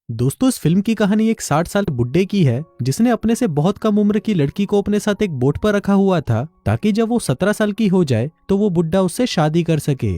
दोस्तों, इस फिल्म की कहानी एक 60 साल बुड्ढे की है जिसने अपने से बहुत कम उम्र की लड़की को अपने साथ एक बोट पर रखा हुआ था ताकि जब वो 17 साल की हो जाए तो वो बुड्ढा उससे शादी कर सके।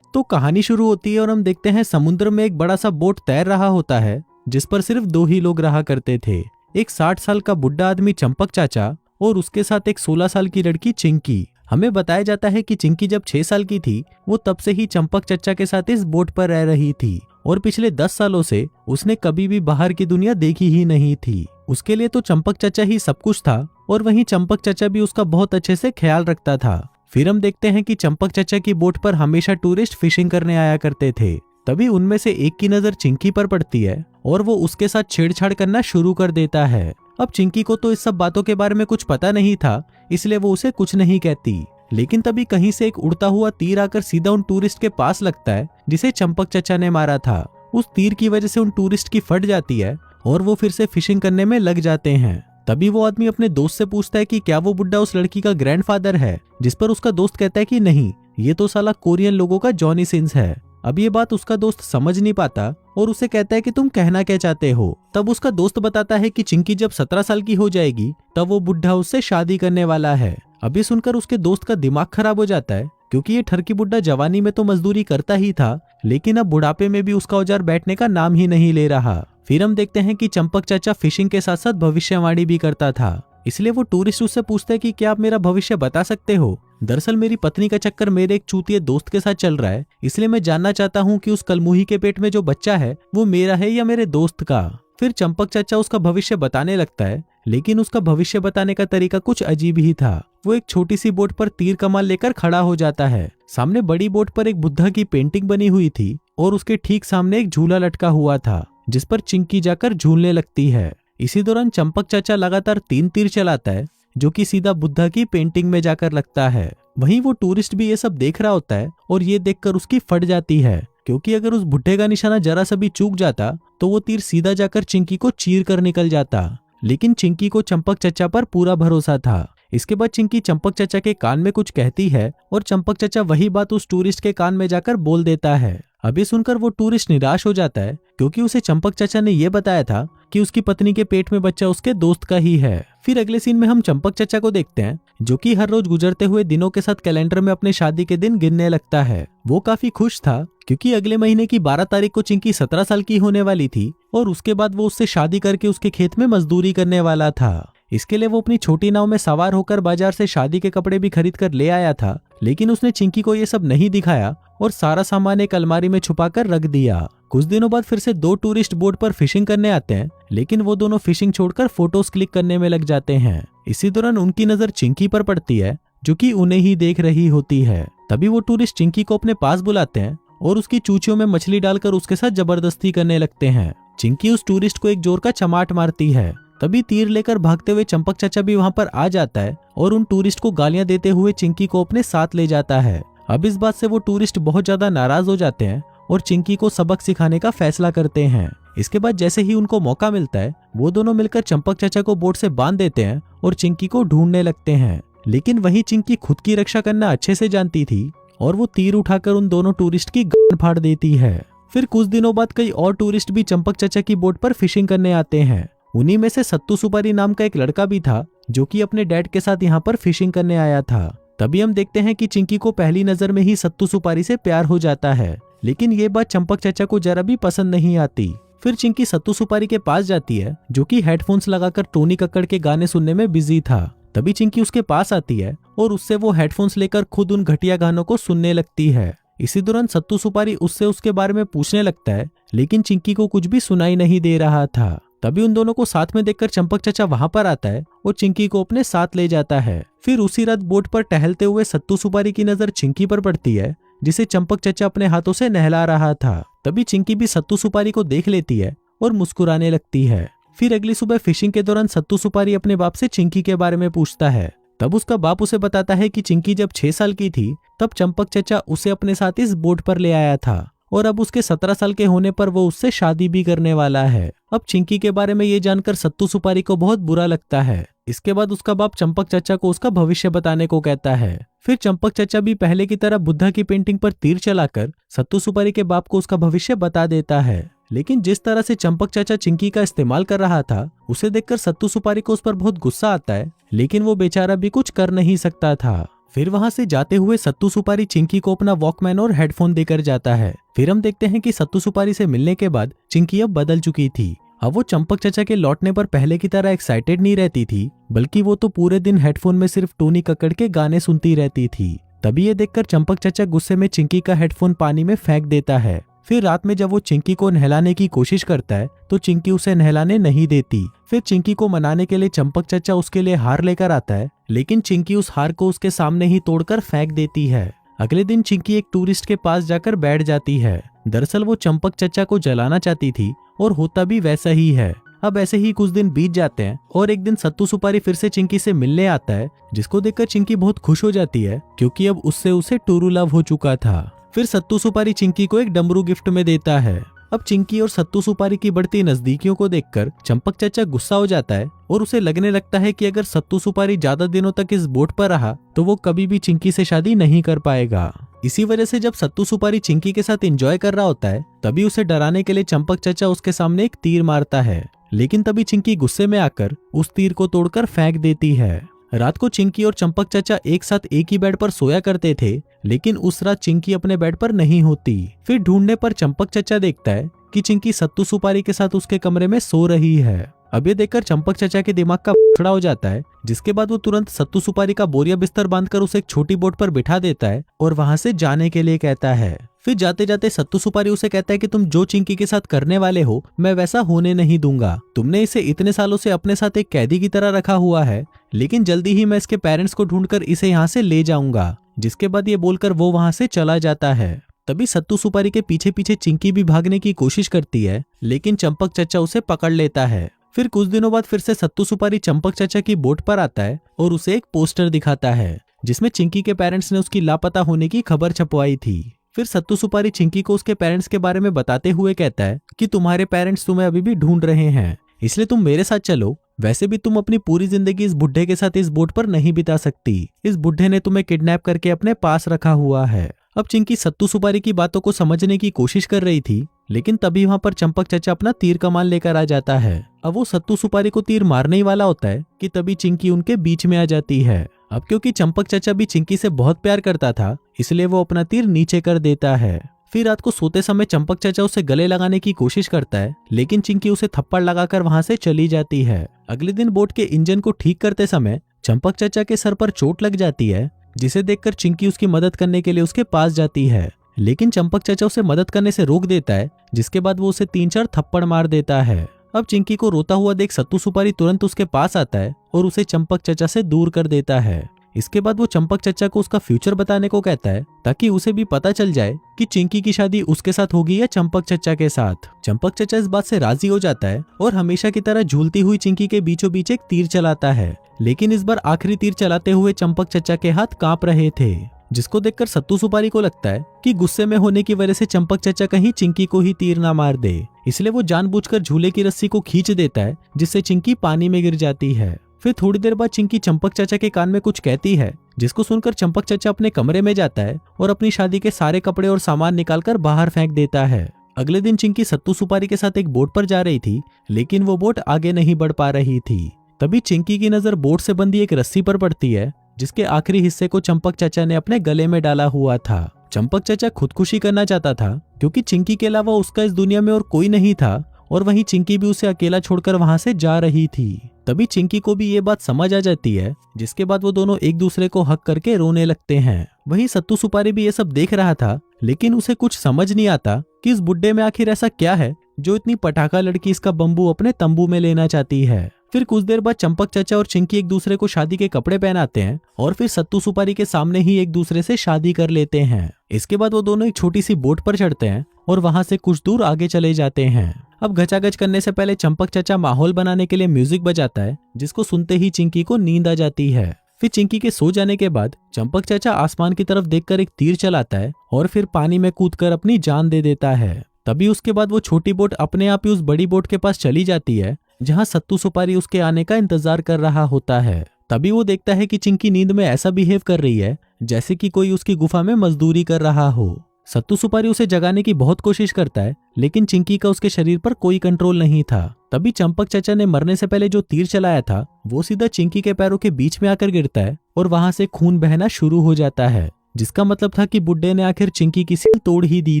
तो कहानी शुरू होती है और हम देखते हैं समुद्र में एक बड़ा सा बोट तैर रहा होता है जिस पर सिर्फ दो ही लोग रहा करते थे। एक 60 साल का बुड्ढा आदमी चंपक चाचा और उसके साथ एक 16 साल की लड़की चिंकी। हमें बताया जाता है कि चिंकी जब 6 साल की थी वो तब से ही चंपक चचा के साथ इस बोट पर रह रही थी और पिछले 10 सालों से उसने कभी भी बाहर की दुनिया देखी ही नहीं थी। उसके लिए तो चंपक चाचा ही सब कुछ था और वहीं चंपक चाचा भी उसका बहुत अच्छे से ख्याल रखता था। फिर हम देखते हैं कि चंपक चाचा की बोट पर हमेशा टूरिस्ट फिशिंग करने आया करते थे। तभी उनमें से एक की नजर चिंकी पर पड़ती है और वो उसके साथ छेड़छाड़ करना शुरू कर देता है। अब चिंकी को तो इस सब बातों के बारे में कुछ पता नहीं था, इसलिए वो उसे कुछ नहीं कहती। लेकिन तभी कहीं से एक उड़ता हुआ तीर आकर सीधा उन टूरिस्ट के पास लगता है जिसे चंपक चचा ने मारा था। उस तीर की वजह से उन टूरिस्ट की फट जाती है और वो फिर से फिशिंग करने में लग जाते हैं। तभी वो आदमी अपने दोस्त से पूछता है कि क्या वो बुड्ढा उस लड़की का ग्रैंडफादर है, जिस पर उसका दोस्त कहता है कि नहीं, ये तो साला कोरियन लोगों का जॉनी सिंस है। अब ये बात उसका दोस्त समझ नहीं पाता और उसे कहता है कि तुम कहना क्या चाहते हो। तब उसका दोस्त बताता है कि चिंकी जब 17 साल की हो जाएगी तब वो बुड्ढा उससे शादी करने वाला है। अभी सुनकर उसके दोस्त का दिमाग खराब हो जाता है क्योंकि ये ठरकी बुड्ढा जवानी में तो मजदूरी करता ही था, लेकिन अब बुढ़ापे में भी उसका औजार बैठने का नाम ही नहीं ले रहा। फिर हम देखते हैं कि चंपक चाचा फिशिंग के साथ साथ भविष्यवाणी भी करता था, इसलिए वो टूरिस्ट उससे पूछते हैं कि क्या आप मेरा भविष्य बता सकते हो। दरअसल मेरी पत्नी का चक्कर मेरे एक चूतिए दोस्त के साथ चल रहा है, इसलिए मैं जानना चाहता हूँ कि उस कलमुही के पेट में जो बच्चा है वो मेरा है या मेरे दोस्त का। फिर चंपक चाचा उसका भविष्य बताने लगता है, लेकिन उसका भविष्य बताने का तरीका कुछ अजीब ही था। वो एक छोटी सी बोट पर तीर कमान लेकर खड़ा हो जाता है। सामने बड़ी बोट पर एक बुद्धा की पेंटिंग बनी हुई थी और उसके ठीक सामने एक झूला लटका हुआ था जिस पर चिंकी जाकर झूलने लगती है। इसी दौरान चंपक चाचा लगातार 3 तीर चलाता है जो कि सीधा बुद्धा की पेंटिंग में जाकर लगता है। वहीं वो टूरिस्ट भी ये सब देख रहा होता है और ये देखकर उसकी फट जाती है, क्योंकि अगर उस बुड्ढे का निशाना जरा सा भी चूक जाता तो वो तीर सीधा जाकर चिंकी को चीर कर निकल जाता। लेकिन चिंकी को चंपक चचा पर पूरा भरोसा था। इसके बाद चिंकी चंपक चचा के कान में कुछ कहती है और चंपक चचा वही बात उस टूरिस्ट के कान में जाकर बोल देता है। अभी सुनकर वो टूरिस्ट निराश हो जाता है क्योंकि उसे चंपक चचा ने ये बताया था कि उसकी पत्नी के पेट में बच्चा उसके दोस्त का ही है। फिर अगले सीन में हम चंपक चचा को देखते हैं जो कि हर रोज गुजरते हुए दिनों के साथ कैलेंडर में अपने शादी के दिन गिनने लगता है। वो काफी खुश था क्योंकि अगले महीने की 12 तारीख को चिंकी 17 साल की होने वाली थी और उसके बाद वो उससे शादी करके उसके खेत में मजदूरी करने वाला था। इसके लिए वो अपनी छोटी नाव में सवार होकर बाजार से शादी के कपड़े भी खरीद कर ले आया था, लेकिन उसने चिंकी को ये सब नहीं दिखाया और सारा सामान एक अलमारी में छुपाकर रख दिया। कुछ दिनों बाद फिर से 2 टूरिस्ट बोट पर फिशिंग करने आते हैं, लेकिन वो दोनों फिशिंग छोड़कर फोटोज क्लिक करने में लग जाते हैं। इसी दौरान उनकी नजर चिंकी पर पड़ती है जो कि उन्हें ही देख रही होती है। तभी वो टूरिस्ट चिंकी को अपने पास बुलाते हैं और उसकी चूचियों में मछली डालकर उसके साथ जबरदस्ती करने लगते हैं। चिंकी उस टूरिस्ट को एक जोर का चमाट मारती है। तभी तीर लेकर भागते हुए चंपक चाचा भी वहां पर आ जाता है और उन टूरिस्ट को गालियां देते हुए चिंकी को अपने साथ ले जाता है। अब इस बात से वो टूरिस्ट बहुत ज्यादा नाराज हो जाते हैं और चिंकी को सबक सिखाने का फैसला करते हैं। इसके बाद जैसे ही उनको मौका मिलता है वो दोनों मिलकर चंपक चाचा को बोट से बांध देते हैं और चिंकी को ढूंढने लगते हैं। लेकिन वही चिंकी खुद की रक्षा करना अच्छे से जानती थी और वो तीर उठाकर उन दोनों टूरिस्ट की गर्दन फाड़ देती है। फिर कुछ दिनों बाद कई और टूरिस्ट भी चंपक चाचा की बोट पर फिशिंग करने आते हैं। उन्हीं में से सत्तू सुपारी नाम का एक लड़का भी था जो कि अपने डैड के साथ यहाँ पर फिशिंग करने आया था। तभी हम देखते हैं कि चिंकी को पहली नजर में ही सत्तू सुपारी से प्यार हो जाता है, लेकिन ये बात चंपक चाचा को जरा भी पसंद नहीं आती। फिर चिंकी सत्तू सुपारी के पास जाती है जो कि हेडफोन्स लगाकर टोनी कक्कड़ के गाने सुनने में बिजी था। तभी चिंकी उसके पास आती है और उससे वो हेडफोन्स लेकर खुद उन घटिया गानों को सुनने लगती है। इसी दौरान सत्तू सुपारी उससे उसके बारे में पूछने लगता है, लेकिन चिंकी को कुछ भी सुनाई नहीं दे रहा था। तभी उन दोनों को साथ में देखकर चंपक चाचा वहां पर आता है और चिंकी को अपने साथ ले जाता है। फिर उसी रात बोट पर टहलते हुए सत्तू सुपारी की नजर चिंकी पर पड़ती है जिसे चंपक चाचा अपने हाथों से नहला रहा था। तभी चिंकी भी सत्तू सुपारी को देख लेती है और मुस्कुराने लगती है। फिर अगली सुबह फिशिंग के दौरान सत्तू सुपारी अपने बाप से चिंकी के बारे में पूछता है। तब उसका बाप उसे बताता है कि चिंकी जब 6 साल की थी तब चंपक चाचा उसे अपने साथ इस बोट पर ले आया था और अब उसके 17 साल के होने पर वो उससे शादी भी करने वाला है। अब चिंकी के बारे में ये जानकर सत्तू सुपारी को बहुत बुरा लगता है। इसके बाद उसका बाप चंपक चाचा को उसका भविष्य बताने को कहता है। फिर चंपक चाचा भी पहले की तरह बुद्धा की पेंटिंग पर तीर चलाकर सत्तू सुपारी के बाप को उसका भविष्य बता देता है। लेकिन जिस तरह से चंपक चाचा चिंकी का इस्तेमाल कर रहा था उसे देखकर सत्तू सुपारी को उस पर बहुत गुस्सा आता है, लेकिन वो बेचारा भी कुछ कर नहीं सकता था। फिर वहां से जाते हुए सत्तू सुपारी चिंकी को अपना वॉकमैन और हेडफोन देकर जाता है। फिर हम देखते हैं कि सत्तू सुपारी से मिलने के बाद चिंकी अब बदल चुकी थी। अब वो चंपक चाचा के लौटने पर पहले की तरह एक्साइटेड नहीं रहती थी, बल्कि वो तो पूरे दिन हेडफोन में सिर्फ टोनी कक्कड़ के गाने सुनती रहती थी। तभी ये देखकर चंपक चाचा गुस्से में चिंकी का हेडफोन पानी में फेंक देता है। फिर रात में जब वो चिंकी को नहलाने की कोशिश करता है तो चिंकी उसे नहलाने नहीं देती। फिर चिंकी को मनाने के लिए चंपक चाचा उसके लिए हार लेकर आता है, लेकिन चिंकी उस हार को उसके सामने ही तोड़कर फेंक देती है। अगले दिन चिंकी एक टूरिस्ट के पास जाकर बैठ जाती है। दरअसल वो चंपक चाचा को जलाना चाहती थी और होता भी वैसा ही है। अब ऐसे ही कुछ दिन बीत जाते हैं और एक दिन सत्तू सुपारी फिर से चिंकी से मिलने आता है, जिसको देखकर चिंकी बहुत खुश हो जाती है क्योंकि अब उससे उसे टूरू लव हो चुका था। फिर सत्तू सुपारी चिंकी को एक डमरू गिफ्ट में देता है। अब चिंकी और सत्तू सुपारी की बढ़ती नजदीकियों को देखकर चंपक चाचा गुस्सा हो जाता है और उसे लगने लगता है कि अगर सत्तू सुपारी ज्यादा दिनों तक इस बोट पर रहा तो वो कभी भी चिंकी से शादी नहीं कर पाएगा। इसी वजह से जब सत्तू सुपारी चिंकी के साथ एंजॉय कर रहा होता है तभी उसे डराने के लिए चंपक चाचा उसके सामने एक तीर मारता है, लेकिन तभी चिंकी गुस्से में आकर उस तीर को तोड़कर फेंक देती है। रात को चिंकी और चंपक चाचा एक साथ एक ही बेड पर सोया करते थे, लेकिन उस रात चिंकी अपने बेड पर नहीं होती। फिर ढूंढने पर चंपक चाचा देखता है कि चिंकी सत्तू सुपारी के साथ उसके कमरे में सो रही है। अब ये देखकर चंपक चाचा के दिमाग का फड़ा हो जाता है, जिसके बाद वो तुरंत सत्तू सुपारी का बोरिया बिस्तर बांधकर उसे एक छोटी बोट पर बिठा देता है और वहां से जाने के लिए कहता है। फिर जाते जाते सत्तू सुपारी उसे कहता है कि तुम जो चिंकी के साथ करने वाले हो मैं वैसा होने नहीं दूंगा। तुमने इसे इतने सालों से अपने साथ एक कैदी की तरह रखा हुआ है, लेकिन जल्दी ही मैं इसके पेरेंट्स को ढूंढकर इसे यहाँ से ले जाऊंगा। जिसके बाद ये बोलकर वो वहां से चला जाता है। तभी सत्तू सुपारी के पीछे पीछे चिंकी भी भागने की कोशिश करती है, लेकिन चंपक चाचा उसे पकड़ लेता है। फिर कुछ दिनों बाद फिर से सत्तू सुपारी चंपक चाचा की बोट पर आता है और उसे एक पोस्टर दिखाता है, जिसमें चिंकी के पेरेंट्स ने उसकी लापता होने की खबर छपवाई थी। फिर सत्तू सुपारी चिंकी को उसके पेरेंट्स के बारे में बताते हुए कहता है कि तुम्हारे पेरेंट्स तुम्हें अभी भी ढूंढ रहे हैं, इसलिए तुम मेरे साथ चलो। वैसे भी तुम अपनी पूरी जिंदगी इस बुढ़े के साथ इस बोट पर नहीं बिता सकती। इस बुढ़े ने तुम्हें किडनैप करके अपने पास रखा हुआ है। अब चिंकी सत्तू सुपारी की बातों को समझने की कोशिश कर रही थी, लेकिन तभी वहां पर चंपक चाचा अपना तीर कमान लेकर आ जाता है। अब वो सत्तू सुपारी को तीर मारने ही वाला होता है कि तभी चिंकी उनके बीच में आ जाती है। अब क्योंकि चंपक चाचा भी चिंकी से बहुत प्यार करता था, इसलिए वो अपना तीर नीचे कर देता है। फिर रात को सोते समय चंपक चाचा उसे गले लगाने की कोशिश करता है, लेकिन चिंकी उसे थप्पड़ लगाकर वहां से चली जाती है। अगले दिन बोट के इंजन को ठीक करते समय चंपक चाचा के सर पर चोट लग जाती है, जिसे देखकर चिंकी उसकी मदद करने के लिए उसके पास जाती है, लेकिन चंपक चाचा उसे मदद करने से रोक देता है, जिसके बाद वो उसे 3-4 थप्पड़ मार देता है। अब चिंकी को रोता हुआ देख सत्तू सुपारी तुरंत उसके पास आता है और उसे चंपक चाचा से दूर कर देता है। इसके बाद वो चंपक चाचा को उसका फ्यूचर बताने को कहता है, ताकि उसे भी पता चल जाए कि चिंकी की शादी उसके साथ होगी या चंपक चाचा के साथ। चंपक चाचा इस बात से राजी हो जाता है और हमेशा की तरह झूलती हुई चिंकी के बीचों बीच एक तीर चलाता है, लेकिन इस बार आखिरी तीर चलाते हुए चंपक चाचा के हाथ कांप रहे थे, जिसको देखकर सत्तू सुपारी को लगता है कि गुस्से में होने की वजह से चंपक चाचा कहीं चिंकी को ही तीर ना मार दे, इसलिए वो जानबूझकर झूले की रस्सी को खींच देता है, जिससे चिंकी पानी में गिर जाती है। फिर थोड़ी देर बाद चिंकी चंपक चाचा के कान में कुछ कहती है, जिसको सुनकर चंपक चाचा अपने कमरे में जाता है और अपनी शादी के सारे कपड़े और सामान निकालकर बाहर फेंक देता है। अगले दिन चिंकी सत्तू सुपारी के साथ एक बोट पर जा रही थी, लेकिन वो बोट आगे नहीं बढ़ पा रही थी। तभी चिंकी की नजर बोट से बंधी एक रस्सी पर पड़ती है, जिसके आखिरी हिस्से को चंपक चाचा ने अपने गले में डाला हुआ था। चंपक चाचा खुदकुशी करना चाहता था, क्योंकि चिंकी के अलावा उसका इस दुनिया में और कोई नहीं था, और वहीं चिंकी भी उसे अकेला छोड़कर वहां से जा रही थी। तभी चिंकी को भी ये बात समझ आ जाती है, जिसके बाद वो दोनों एक दूसरे को हक करके रोने लगते हैं। वहीं सत्तू सुपारी भी ये सब देख रहा था, लेकिन उसे कुछ समझ नहीं आता कि इस बुड्ढे में आखिर ऐसा क्या है जो इतनी पटाखा लड़की इसका बम्बू अपने तंबू में लेना चाहती है। फिर कुछ देर बाद चंपक चाचा और चिंकी एक दूसरे को शादी के कपड़े पहनाते हैं और फिर सत्तू सुपारी के सामने ही एक दूसरे से शादी कर लेते हैं। इसके बाद वो दोनों एक छोटी सी बोट पर चढ़ते हैं और वहां से कुछ दूर आगे चले जाते हैं। अब घचाघच करने से पहले चंपक चाचा माहौल बनाने के लिए म्यूजिक बजाता है, जिसको सुनते ही चिंकी को नींद आ जाती है। फिर चिंकी के सो जाने के बाद चंपक चाचा आसमान की तरफ देखकर एक तीर चलाता है और फिर पानी में कूदकर अपनी जान दे देता है। तभी उसके बाद वो छोटी बोट अपने आप ही उस बड़ी बोट के पास चली जाती है, जहां सत्तू सुपारी उसके आने का इंतजार कर रहा होता है। तभी वो देखता है कि चिंकी नींद में ऐसा बिहेव कर रही है जैसे कि कोई उसकी गुफा में मजदूरी कर रहा हो। सत्तू सुपारी उसे जगाने की बहुत कोशिश करता है, लेकिन चिंकी का उसके शरीर पर कोई कंट्रोल नहीं था। तभी चंपक चाचा ने मरने से पहले जो तीर चलाया था वो सीधा चिंकी के पैरों के बीच में आकर गिरता है और वहां से खून बहना शुरू हो जाता है, जिसका मतलब था कि बुड्ढे ने आखिर चिंकी की सील तोड़ ही दी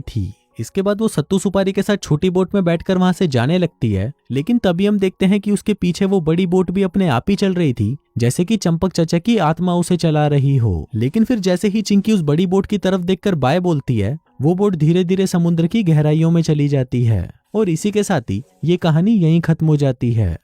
थी। इसके बाद वो सत्तू सुपारी के साथ छोटी बोट में बैठकर वहां से जाने लगती है, लेकिन तभी हम देखते हैं कि उसके पीछे वो बड़ी बोट भी अपने आप ही चल रही थी, जैसे कि चंपक चाचा की आत्मा उसे चला रही हो। लेकिन फिर जैसे ही चिंकी उस बड़ी बोट की तरफ देखकर बाय बोलती है, वो बोट धीरे धीरे समुद्र की गहराइयों में चली जाती है। और इसी के साथ ही ये कहानी यहीं खत्म हो जाती है।